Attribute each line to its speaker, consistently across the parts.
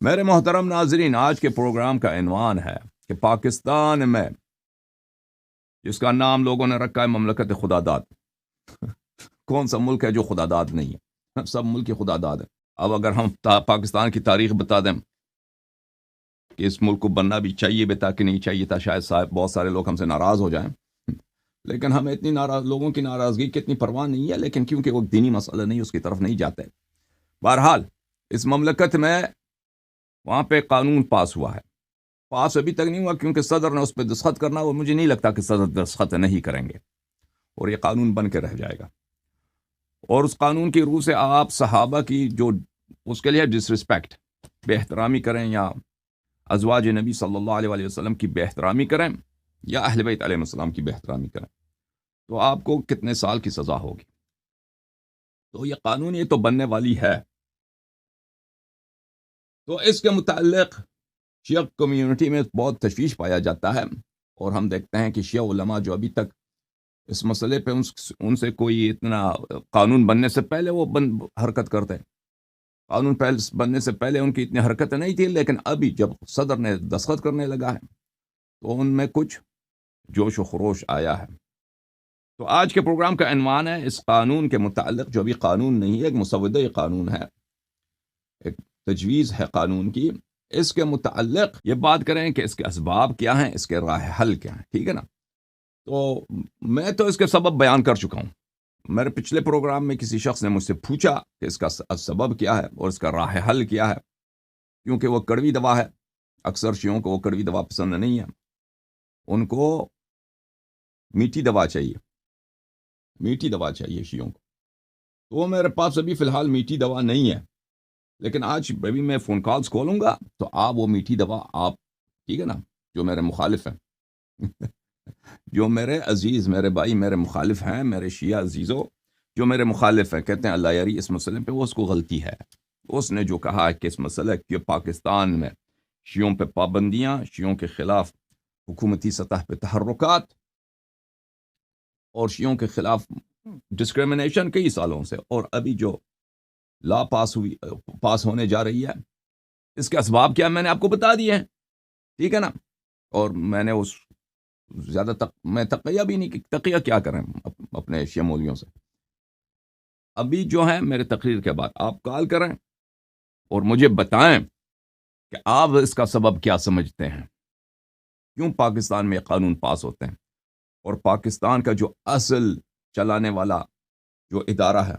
Speaker 1: میرے محترم ناظرین، آج کے پروگرام کا عنوان ہے کہ پاکستان میں جس کا نام لوگوں نے رکھا ہے مملکت خدا داد، کون سا ملک ہے جو خدا داد نہیں ہے؟ سب ملک خدا داد ہے۔ اب اگر ہم پاکستان کی تاریخ بتا دیں کہ اس ملک کو بننا بھی چاہیے بھی تھا کہ نہیں چاہیے تھا، شاید بہت سارے لوگ ہم سے ناراض ہو جائیں، لیکن ہمیں اتنی لوگوں کی ناراضگی کی اتنی پرواہ نہیں ہے، لیکن کیونکہ وہ دینی مسئلہ نہیں، اس کی طرف نہیں جاتے۔ بہرحال اس مملکت میں وہاں پہ قانون پاس ہوا ہے، پاس ابھی تک نہیں ہوا کیونکہ صدر نے اس پہ دستخط کرنا، وہ مجھے نہیں لگتا کہ صدر دستخط نہیں کریں گے، اور یہ قانون بن کے رہ جائے گا۔ اور اس قانون کی روح سے آپ صحابہ کی جو اس کے لیے ڈس رسپیکٹ، بے احترامی کریں، یا ازواج نبی صلی اللہ علیہ وآلہ وسلم کی بے احترامی کریں، یا اہل بیت علیہ السلام کی بے احترامی کریں، تو آپ کو کتنے سال کی سزا ہوگی۔ تو یہ قانون یہ تو بننے والی ہے۔ تو اس کے متعلق شیعہ کمیونٹی میں بہت تشویش پایا جاتا ہے، اور ہم دیکھتے ہیں کہ شیعہ علماء جو ابھی تک اس مسئلے پہ ان سے کوئی اتنا قانون بننے سے پہلے وہ حرکت کرتے ہیں، قانون بننے سے پہلے ان کی اتنی حرکت نہیں تھی، لیکن ابھی جب صدر نے دستخط کرنے لگا ہے تو ان میں کچھ جوش و خروش آیا ہے۔ تو آج کے پروگرام کا عنوان ہے اس قانون کے متعلق، جو ابھی قانون نہیں ہے، ایک مسودہ قانون ہے، ایک تجویز ہے قانون کی، اس کے متعلق یہ بات کریں کہ اس کے اسباب کیا ہیں، اس کے راہ حل کیا ہیں، ٹھیک ہے نا۔ تو میں تو اس کے سبب بیان کر چکا ہوں۔ میرے پچھلے پروگرام میں کسی شخص نے مجھ سے پوچھا کہ اس کا سبب کیا ہے اور اس کا راہ حل کیا ہے، کیونکہ وہ کڑوی دوا ہے۔ اکثر شیعوں کو وہ کڑوی دوا پسند نہیں ہے، ان کو میٹھی دوا چاہیے، میٹھی دوا چاہیے شیعوں کو۔ تو وہ میرے پاس ابھی فی الحال میٹھی دوا نہیں ہے، لیکن آج ابھی میں فون کالز کھولوں گا تو آپ وہ میٹھی دوا آپ، ٹھیک ہے نا، جو میرے مخالف ہیں جو میرے عزیز، میرے بھائی، میرے مخالف ہیں، میرے شیعہ عزیزوں جو میرے مخالف ہیں، کہتے ہیں اللہ یاری اس مسئلے پہ، وہ اس کو غلطی ہے۔ اس نے جو کہا ہے کہ اس مسئلے کہ پاکستان میں شیعوں پہ پابندیاں، شیعوں کے خلاف حکومتی سطح پہ تحرکات اور شیعوں کے خلاف ڈسکریمنیشن کئی سالوں سے، اور ابھی جو لا پاس ہونے جا رہی ہے، اس کے اسباب کیا میں نے آپ کو بتا دیے ہیں، ٹھیک ہے نا۔ اور میں نے زیادہ میں تقیہ بھی نہیں، تقیہ کیا کریں اپنے شیعہ مولویوں سے۔ ابھی جو ہے میرے تقریر کے بعد آپ کال کریں اور مجھے بتائیں کہ آپ اس کا سبب کیا سمجھتے ہیں، کیوں پاکستان میں قانون پاس ہوتے ہیں، اور پاکستان کا جو اصل چلانے والا جو ادارہ ہے،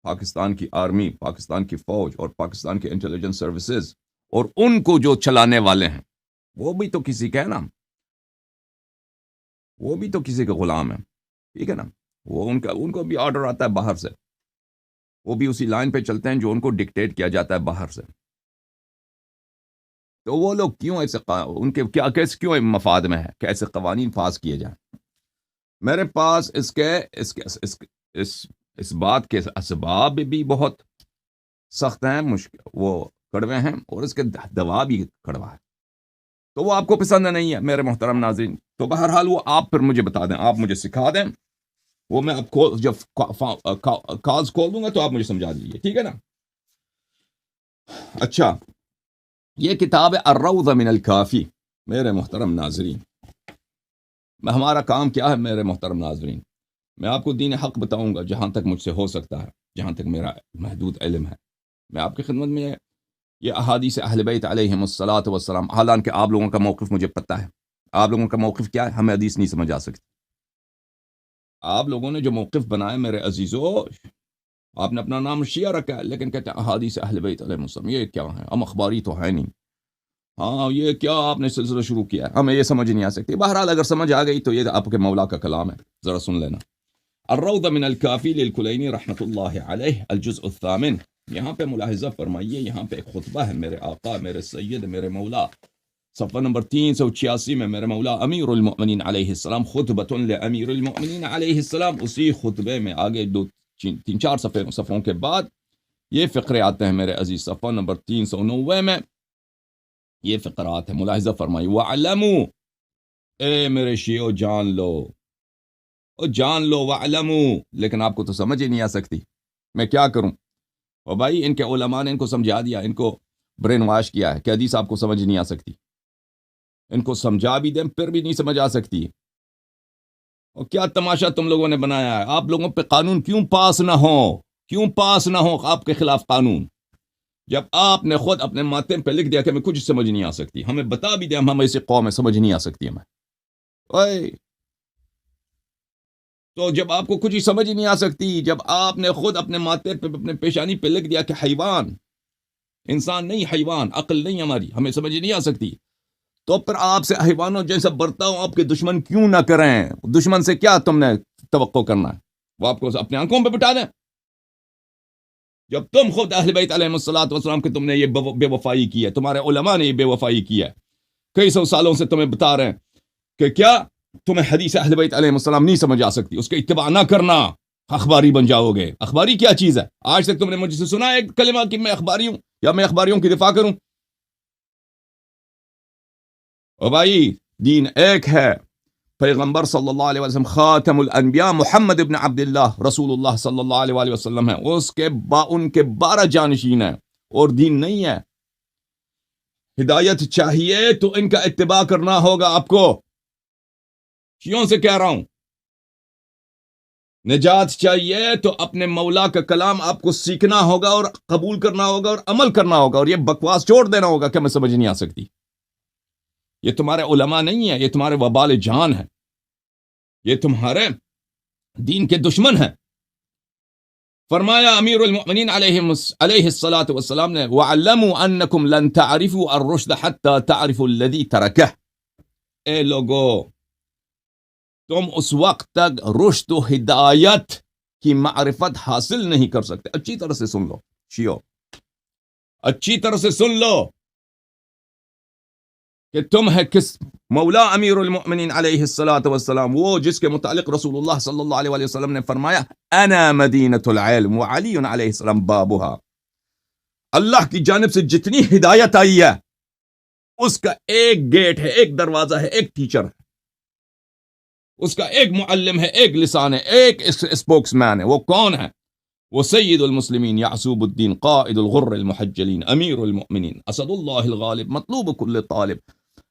Speaker 1: پاکستان کی آرمی، پاکستان کی فوج اور پاکستان کی انٹیلیجنس سروسز، اور ان کو جو چلانے والے ہیں وہ بھی تو کسی کا ہے نا، وہ بھی تو کسی کا غلام ہے، ٹھیک ہے نا۔ وہ ان کو بھی آرڈر آتا ہے باہر سے، وہ بھی اسی لائن پہ چلتے ہیں جو ان کو ڈکٹیٹ کیا جاتا ہے باہر سے۔ تو وہ لوگ کیوں ایسے ان کے کیوں مفاد میں ہے کہ ایسے قوانین پاس کیے جائیں؟ میرے پاس اس بات کے اسباب بھی بہت سخت ہیں، وہ کڑوے ہیں، اور اس کے دوا بھی کڑوا ہے، تو وہ آپ کو پسند نہیں ہے میرے محترم ناظرین۔ تو بہرحال وہ آپ پھر مجھے بتا دیں، آپ مجھے سکھا دیں، وہ میں آپ کو جب کالز کھول دوں گا تو آپ مجھے سمجھا دیجیے، ٹھیک ہے نا۔ اچھا، یہ کتاب ہے الروضہ من الکافی۔ میرے محترم ناظرین، ہمارا کام کیا ہے میرے محترم ناظرین؟ میں آپ کو دین حق بتاؤں گا جہاں تک مجھ سے ہو سکتا ہے، جہاں تک میرا محدود علم ہے، میں آپ کی خدمت میں یہ احادیث اہل بیت علیہم الصلاۃ والسلام، حالانکہ آپ لوگوں کا موقف مجھے پتہ ہے، آپ لوگوں کا موقف کیا ہے، ہمیں حدیث نہیں سمجھ آ سکتی۔ آپ لوگوں نے جو موقف بنایا میرے عزیزو، آپ نے اپنا نام شیعہ رکھا ہے، لیکن کہتے ہیں احادیث اہل بیت علیہم السلام، یہ کیا ہے؟ ہم اخباری تو ہے نہیں، ہاں یہ کیا آپ نے سلسلہ شروع کیا ہے، ہمیں یہ سمجھ نہیں آ سکتی۔ بہرحال اگر سمجھ آ گئی تو یہ آپ کے مولا کا کلام ہے، ذرا سن لینا۔ الروضہ من الکافی للکلینی رحمۃ اللہ علیہ، الجزء الثامن۔ یہاں پہ ملاحظہ فرمائیے، یہاں پہ ایک خطبہ ہے میرے آقا، میرے سید، میرے مولا، صفحہ نمبر 386 میں میرے مولا امیر المؤمنین علیہ السلام، خطبۃ لامیر المؤمنین علیہ السلام۔ اسی خطبے میں آگے 2-3-4 صفحوں کے بعد یہ فقرے آتے ہیں میرے عزیز، صفحہ نمبر 390 میں یہ فقرات ہیں، ملاحظہ فرمائیے۔ وَعْلَمُوا، اے میرے شیعو جان لو، جان لو، وَعْلَمُوا، لیکن آپ کو تو سمجھ ہی نہیں آ سکتی، میں کیا کروں؟ اور بھائی ان کے علماء نے ان کو سمجھا دیا، ان کو برین واش کیا ہے کہ حدیث آپ کو سمجھ نہیں آ سکتی. ان کو سمجھا بھی دیں پھر بھی نہیں سمجھ آ سکتی. اور کیا تماشا تم لوگوں نے بنایا ہے. آپ لوگوں پہ قانون کیوں پاس نہ ہو آپ کے خلاف قانون، جب آپ نے خود اپنے ماتم پہ لکھ دیا کہ ہمیں کچھ سمجھ نہیں آ سکتی. ہمیں بتا بھی دیں ہم ایسے قوم ہے سمجھ نہیں آ سکتی ہمیں. تو جب آپ کو کچھ ہی سمجھ نہیں آ سکتی، جب آپ نے خود اپنے ماتھے پہ اپنے پیشانی پہ لکھ دیا کہ حیوان، انسان نہیں حیوان، عقل نہیں ہماری، ہمیں سمجھ نہیں آ سکتی، تو پھر آپ سے حیوانوں جیسا برتاؤ آپ کے دشمن کیوں نہ کریں؟ دشمن سے کیا تم نے توقع کرنا ہے؟ وہ آپ کو اپنے آنکھوں پہ بٹھا دیں. جب تم خود اہل بیت علیہ الصلوۃ والسلام کہ تم نے یہ بے وفائی کی ہے، تمہارے علماء نے یہ بے وفائی کی ہے، کئی سو سالوں سے تمہیں بتا رہے ہیں کہ کیا تمہیں حدیث اہل بیت علیہ السلام نہیں سمجھ آ سکتی، اس کے اتباع نہ کرنا، اخباری بن جاؤ گے. اخباری کیا چیز ہے؟ آج تک تم نے مجھ سے سنا ایک کلمہ کہ میں اخباری ہوں یا میں اخباریوں کی دفاع کروں؟ او بھائی، دین ایک ہے. پیغمبر صلی اللہ علیہ وسلم خاتم الانبیاء محمد ابن عبداللہ رسول اللہ صلی اللہ علیہ وسلم ہے، ان کے 12 جانشین ہیں، اور دین نہیں ہے. ہدایت چاہیے تو ان کا اتباع کرنا ہوگا آپ کو. شیعوں سے کہہ رہا ہوں، نجات چاہیے تو اپنے مولا کا کلام آپ کو سیکھنا ہوگا اور قبول کرنا ہوگا اور عمل کرنا ہوگا، اور یہ بکواس چھوڑ دینا ہوگا کہ ہمیں سمجھ نہیں آ سکتی. یہ تمہارے علماء نہیں ہیں، یہ تمہارے وبال جان ہے، یہ تمہارے دین کے دشمن ہیں. فرمایا امیر المؤمنین علیہ الصلاۃ والسلام نے، وَعَلَّمُوا أَنَّكُمْ لَن تَعْرِفُوا الرُّشْدَ حَتَّى تَعْرِفُوا الَّذِي تَرَكَهُ. اے لوگو، تم اس وقت تک رشد و ہدایت کی معرفت حاصل نہیں کر سکتے. اچھی طرح سے سن لو شیعو، اچھی طرح سے سن لو کہ تم ہے کس مولا امیر المؤمنین علیہ الصلاۃ والسلام، وہ جس کے متعلق رسول اللہ صلی اللہ علیہ وسلم نے فرمایا انا مدینۃ العلم وعلی علیہ السلام بابها. اللہ کی جانب سے جتنی ہدایت آئی ہے اس کا ایک گیٹ ہے، ایک دروازہ ہے، ایک ٹیچر ہے، اس کا ایک معلم ہے، ایک لسان ہے، ایک اسپوکس مین ہے. وہ کون ہے؟ وہ سید المسلمین یعصوب الدین قائد الغر المحجلین امیر المؤمنین اسد اللہ الغالب مطلوب کل طالب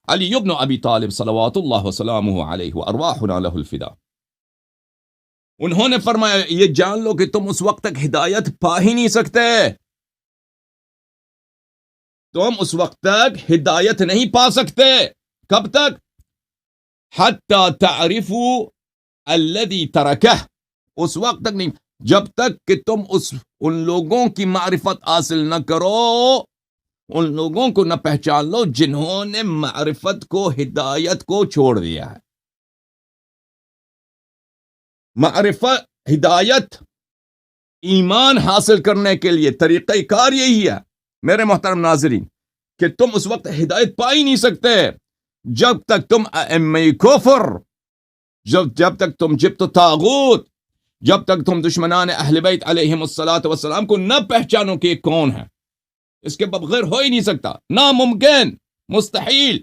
Speaker 1: علی ابن ابی طالب صلوات اللہ وسلامہ علیہ وارواحنا له الفدا. انہوں نے فرمایا یہ جان لو کہ تم اس وقت تک ہدایت پا ہی نہیں سکتے، تم اس وقت تک ہدایت نہیں پا سکتے. کب تک؟ حتی تعرفوا الذی ترکہ، اس وقت تک نہیں جب تک کہ تم ان لوگوں کی معرفت حاصل نہ کرو، ان لوگوں کو نہ پہچان لو جنہوں نے معرفت کو، ہدایت کو چھوڑ دیا ہے. معرفت، ہدایت، ایمان حاصل کرنے کے لیے طریقہ کار یہی ہے میرے محترم ناظرین، کہ تم اس وقت ہدایت پا ہی نہیں سکتے جب تک تم ائمہ کفر، جب تک تم جبت طاغوت، جب تک تم دشمنان اہل بیت علیہم الصلاۃ والسلام کو نہ پہچانو کہ یہ کون ہے. اس کے بغیر ہو ہی نہیں سکتا، ناممکن، مستحیل.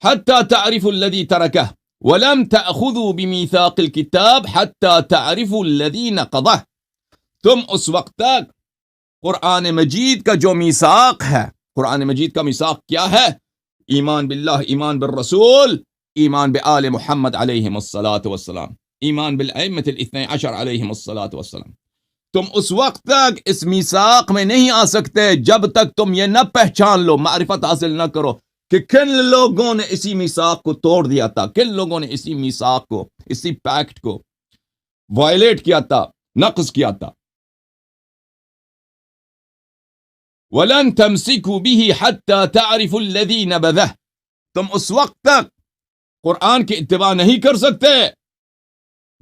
Speaker 1: حتى تعرفوا الذي تركه ولم تأخذوا بميثاق الكتاب حتى تعرفوا الذي نقضه. تم اس وقت تک قرآن مجید کا جو میثاق ہے، قرآن مجید کا میثاق کیا ہے؟ ایمان باللہ، ایمان بالرسول، ایمان بآل محمد علیہم الصلاۃ والسلام، ایمان بالائمۃ الاثنی عشر علیہم الصلاۃ والسلام. تم اس وقت تک اس میثاق میں نہیں آ سکتے جب تک تم یہ نہ پہچان لو، معرفت حاصل نہ کرو کہ کن لوگوں نے اسی میثاق کو توڑ دیا تھا، کن لوگوں نے اسی میثاق کو، اسی پیکٹ کو وائلیٹ کیا تھا، نقض کیا تھا. وَلَن تَمْسِكُوا بِهِ حَتَّى تَعْرِفُوا الَّذِي نَبَذَهُ. تم اس وقت تک قرآن کی اتباع نہیں کر سکتے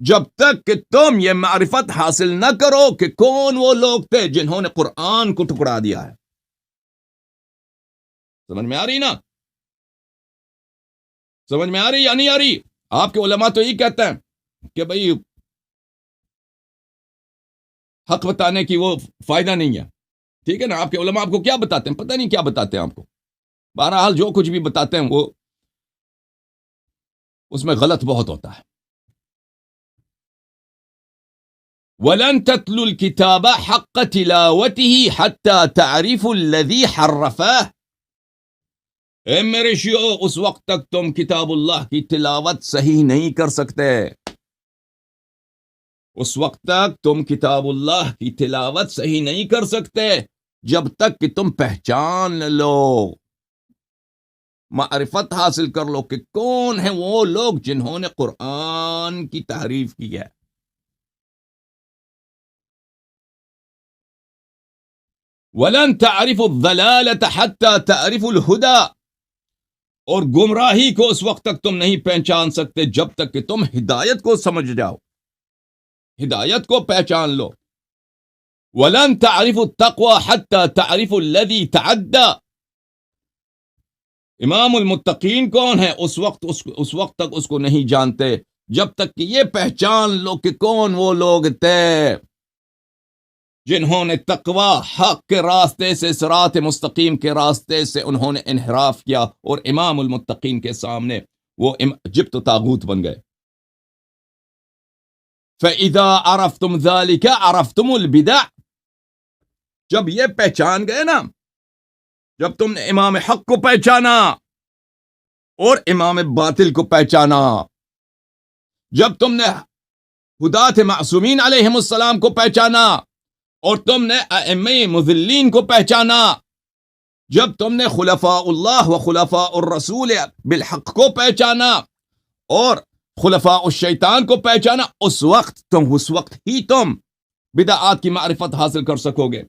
Speaker 1: جب تک کہ تم یہ معرفت حاصل نہ کرو کہ کون وہ لوگ تھے جنہوں نے قرآن کو ٹکرا دیا ہے. سمجھ میں آ رہی نا؟ سمجھ میں آ رہی یا نہیں آ رہی؟ آپ کے علماء تو یہ کہتے ہیں کہ بھئی حق بتانے کی وہ فائدہ نہیں ہے. ٹھیک ہے نا، آپ کے علماء آپ کو کیا بتاتے ہیں؟ پتہ نہیں کیا بتاتے ہیں آپ کو. بہرحال جو کچھ بھی بتاتے ہیں وہ اس میں غلط بہت ہوتا ہے. وَلَن تَتْلُوا الْكِتَابَ حَقَّ تِلَاوَتِهِ حَتَّى تَعْرِفُوا الَّذِي حَرَّفَهُ. اے میرے شیعو، اس وقت تک تم کتاب اللہ کی تلاوت صحیح نہیں کر سکتے. اس وقت تک تم کتاب اللہ کی تلاوت صحیح نہیں کر سکتے جب تک کہ تم پہچان لو، معرفت حاصل کر لو کہ کون ہیں وہ لوگ جنہوں نے قرآن کی تحریف کی ہے. وَلَن تَعْرِفُوا الضَّلَالَةَ حَتَّى تَعْرِفُوا الْهُدَى. اور گمراہی کو اس وقت تک تم نہیں پہچان سکتے جب تک کہ تم ہدایت کو سمجھ جاؤ، ہدایت کو پہچان لو. وَلَن تَعْرِفُوا التَّقْوَى حَتَّى تَعْرِفُوا الَّذِي تَعَدَّى. امام المتقین کون ہے؟ اس وقت تک اس کو نہیں جانتے جب تک کہ یہ پہچان لو کہ کون وہ لوگ تھے جنہوں نے تقوی، حق کے راستے سے، صراط مستقیم کے راستے سے انہوں نے انحراف کیا اور امام المتقین کے سامنے وہ جبت و طاغوت بن گئے. فَإِذَا عَرَفْتُمْ ذَلِكَ عَرَفْتُمُ الْبِدَعَ. جب یہ پہچان گئے نا، جب تم نے امام حق کو پہچانا اور امام باطل کو پہچانا، جب تم نے حدات معصومین علیہم السلام کو پہچانا اور تم نے ائمہ مضلین کو پہچانا، جب تم نے خلفاء اللہ و خلفاء الرسول بالحق کو پہچانا اور خلفاء الشیطان کو پہچانا، اس وقت ہی تم بدعات کی معرفت حاصل کر سکو گے.